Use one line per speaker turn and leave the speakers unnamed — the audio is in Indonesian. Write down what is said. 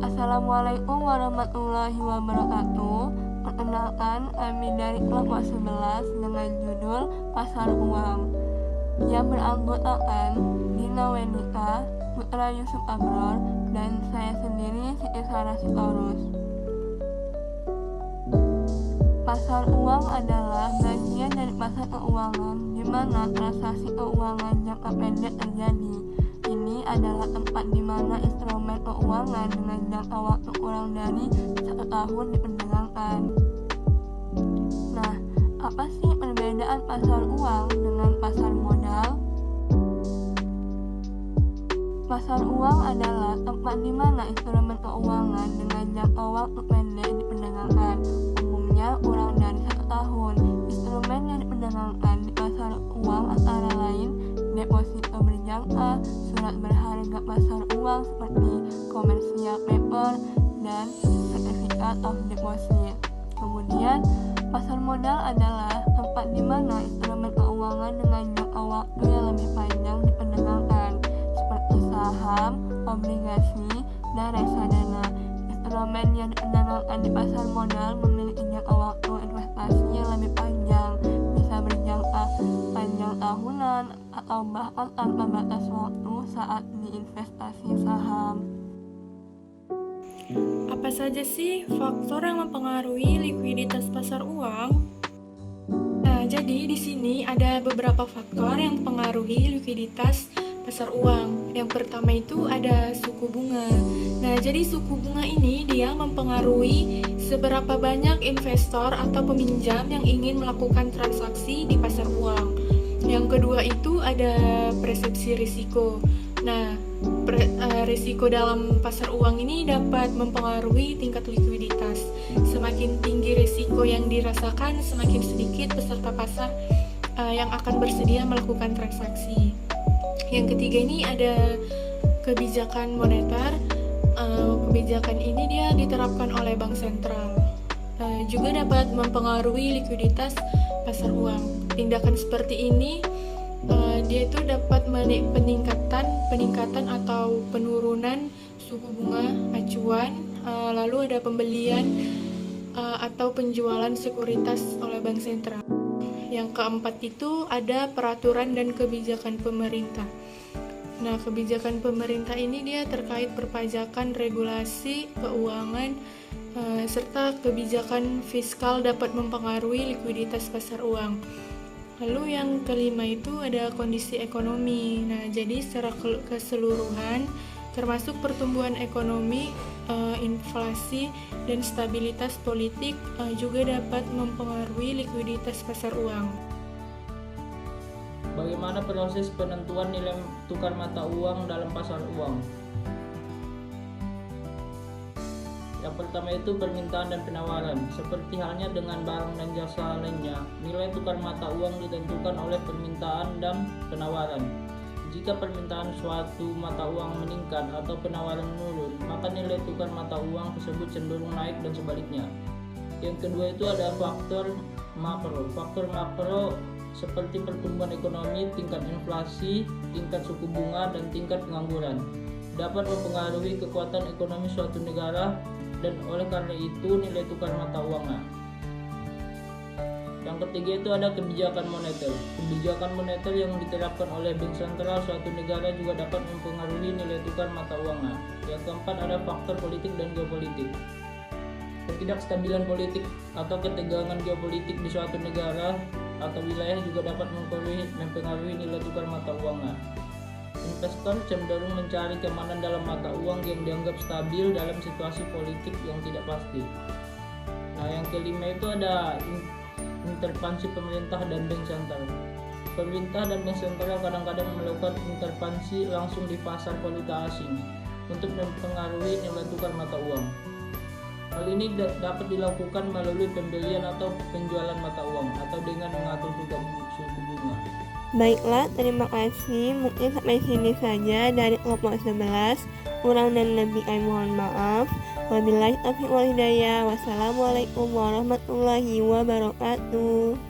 Assalamualaikum warahmatullahi wabarakatuh. Perkenalkan, kami dari kelompok 11 dengan judul Pasar Uang yang beranggotakan Dina Wenika, Putra Yusuf Abror, dan saya sendiri Siti Sarah Sitorus. Pasar uang adalah bagian dari pasar keuangan di mana transaksi keuangan jangka pendek terjadi. Ini adalah tempat di mana instrumen keuangan dengan jangka waktu kurang dari 1 tahun diperdagangkan. Nah, apa sih perbedaan pasar uang dengan pasar modal? Pasar uang adalah tempat di mana instrumen keuangan dengan jangka waktu pendek diperdagangkan, umumnya kurang dari 1 tahun. Instrumen yang diperdagangkan di pasar uang antara lain deposito berjangka, surat berharga pasar uang seperti commercial paper, dan certificate of deposit. Kemudian, pasar modal adalah tempat di mana instrumen keuangan dengan jangka waktu yang lebih panjang diperdagangkan, seperti saham, obligasi, dan reksadana. Instrumen yang diperdagangkan di pasar modal memiliki jangka waktu investasi yang lebih panjang, bisa berjangka panjang tahunan atau bahkan tanpa batas waktu saat diinvestasi saham.
Apa saja sih faktor yang mempengaruhi likuiditas pasar uang? Nah, jadi di sini ada beberapa faktor yang mempengaruhi likuiditas pasar uang. Yang pertama itu ada suku bunga. Nah, jadi suku bunga ini dia mempengaruhi seberapa banyak investor atau peminjam yang ingin melakukan transaksi di pasar uang. Yang kedua itu ada persepsi risiko. Nah, risiko dalam pasar uang ini dapat mempengaruhi tingkat likuiditas. Semakin tinggi risiko yang dirasakan, semakin sedikit peserta pasar yang akan bersedia melakukan transaksi. Yang ketiga ini ada kebijakan moneter. Kebijakan ini dia diterapkan oleh bank sentral. Juga dapat mempengaruhi likuiditas pasar uang. Tindakan seperti ini dia itu dapat peningkatan atau penurunan suku bunga acuan, lalu ada pembelian atau penjualan sekuritas oleh bank sentral. Yang keempat itu ada peraturan dan kebijakan pemerintah. Nah, kebijakan pemerintah ini dia terkait perpajakan, regulasi, keuangan, serta kebijakan fiskal dapat mempengaruhi likuiditas pasar uang. Lalu yang kelima itu ada kondisi ekonomi. Nah, jadi secara keseluruhan termasuk pertumbuhan ekonomi, inflasi, dan stabilitas politik juga dapat mempengaruhi likuiditas pasar uang.
Bagaimana proses penentuan nilai tukar mata uang dalam pasar uang? Yang pertama itu permintaan dan penawaran. Seperti halnya dengan barang dan jasa lainnya, nilai tukar mata uang ditentukan oleh permintaan dan penawaran. Jika permintaan suatu mata uang meningkat atau penawaran menurun, maka nilai tukar mata uang tersebut cenderung naik dan sebaliknya. Yang kedua itu ada faktor makro. Faktor makro seperti pertumbuhan ekonomi, tingkat inflasi, tingkat suku bunga, dan tingkat pengangguran dapat mempengaruhi kekuatan ekonomi suatu negara, dan oleh karena itu nilai tukar mata uangnya. Yang ketiga itu ada kebijakan moneter. Kebijakan moneter yang diterapkan oleh bank sentral suatu negara juga dapat mempengaruhi nilai tukar mata uangnya. Yang keempat ada faktor politik dan geopolitik. Ketidakstabilan politik atau ketegangan geopolitik di suatu negara atau wilayah juga dapat mempengaruhi nilai tukar mata uangnya. Investor cenderung mencari keamanan dalam mata uang yang dianggap stabil dalam situasi politik yang tidak pasti. Nah, yang kelima itu ada intervensi pemerintah dan bank sentral. Pemerintah dan bank sentral kadang-kadang melakukan intervensi langsung di pasar valuta asing untuk mempengaruhi nilai tukar mata uang. Hal ini dapat dilakukan melalui pembelian atau penjualan mata uang atau dengan mengatur suku bunga.
Baiklah, terima kasih. Mungkin sampai sini saja dari kelompok 11. Kurang dan lebih kami mohon maaf. Wabillahi taufiq wal hidayah. Wassalamualaikum warahmatullahi wabarakatuh.